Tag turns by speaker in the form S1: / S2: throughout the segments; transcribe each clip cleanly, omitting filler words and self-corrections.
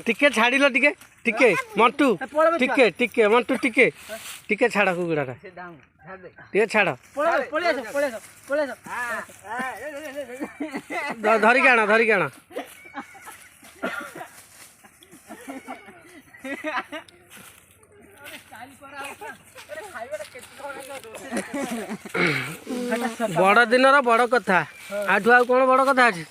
S1: टिके छाड़ी लो टिके टिके मंटू टिके टिके मंटू टिके टिके छाड़ कुकुड़ाटा टिके छाड़ धरिक आण धरिक आण बड़ दिन बड़ कथा आठू आ कौन बड़ कथा अच्छी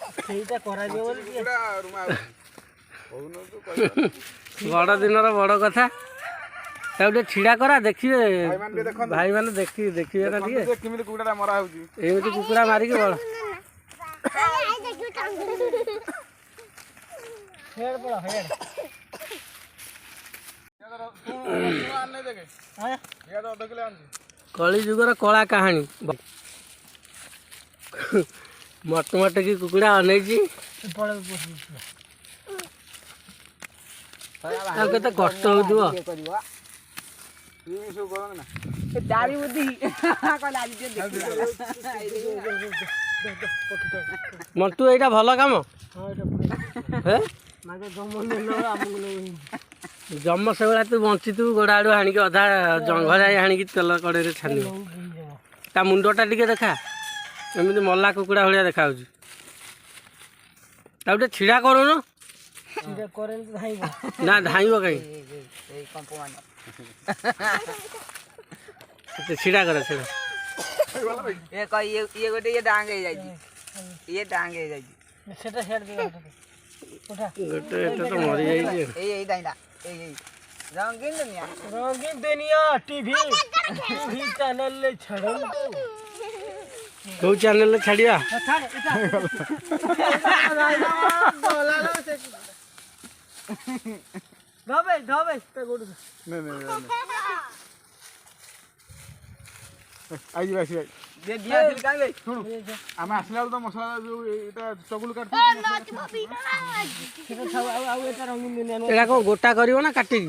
S1: बड़ दिन बड़ कथा गोटे छिड़ा करा देखिए भाई मैंने देखिए ना एमती कुकुड़ा मारिक बड़ कली जुगर कला कहानी मटमट की कुकुड़ा अनेजी केते कष्ट हो मंटू एटा भल काम जम से भाया तू बंची तू गोड़ा आड़ू हाणिक अधा जंघ जाए हाणिक तेल कड़े छान ता मुंडटा टिके देखा एमती मल्ला कुकुड़ा भाया देखा गोटे छिड़ा करून ना धाइब कहीं छिड़ा कर
S2: रंगीन दुनिया टीवी चैनल
S1: कौ चैनल छाड़िया
S3: आम आसला तो मसला जो चकुल काट
S1: कौन गोटा कर काटिक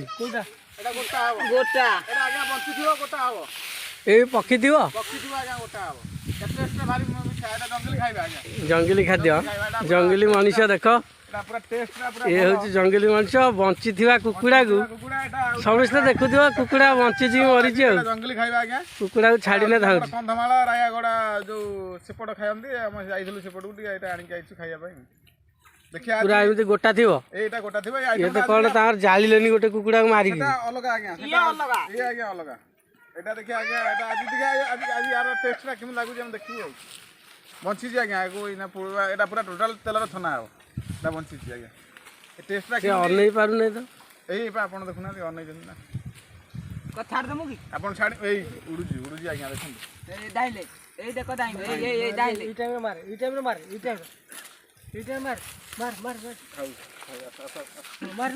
S1: पक्षी थी जंगली खाद्य जंगली मनुष्य देख ये हूँ जंगली मनुष्य बंची कुकुड़ा को समस्ते देखुव कुकुड़ा बंची मरी
S3: जंगली खाଇବା आज्ञा
S1: कुकुड़ा को छाड़ी ने धाउ
S3: कंधमाल रायगड़ा जो सेपट खाइबंती हम जाइथिलु सेपट को एटा आनि आइछु खाइया पई देखिया
S1: पूरा एमती गोटा थिवो
S3: एटा गोटा थिबो
S1: ये तो कोन तार जालिलेनी गोटे कुकुड़ा को मारी
S3: सेटा अलग आज्ञा सेटा अलग ये आज्ञा अलग एटा देखिया आज्ञा एटा आज देखिया आज यार टेस्टटा केम लागु जे हम देखियो बंची जी आज्ञा को इना पूरा एटा पूरा टोटल तेलर छना हो ना बंची जी आज्ञा टेस्टटा
S1: के अनै पारु नै तो
S3: एई पा आपण देखुना अनै जन ना
S2: को छाड़ दमु की
S3: आपण छाड़ एई उडुजी आज्ञा देखन
S2: ए दाइले ए देखो दाइले ए दाइले ई टाइम में मार ई टाइम में मार ई टाइम मार मार मार मार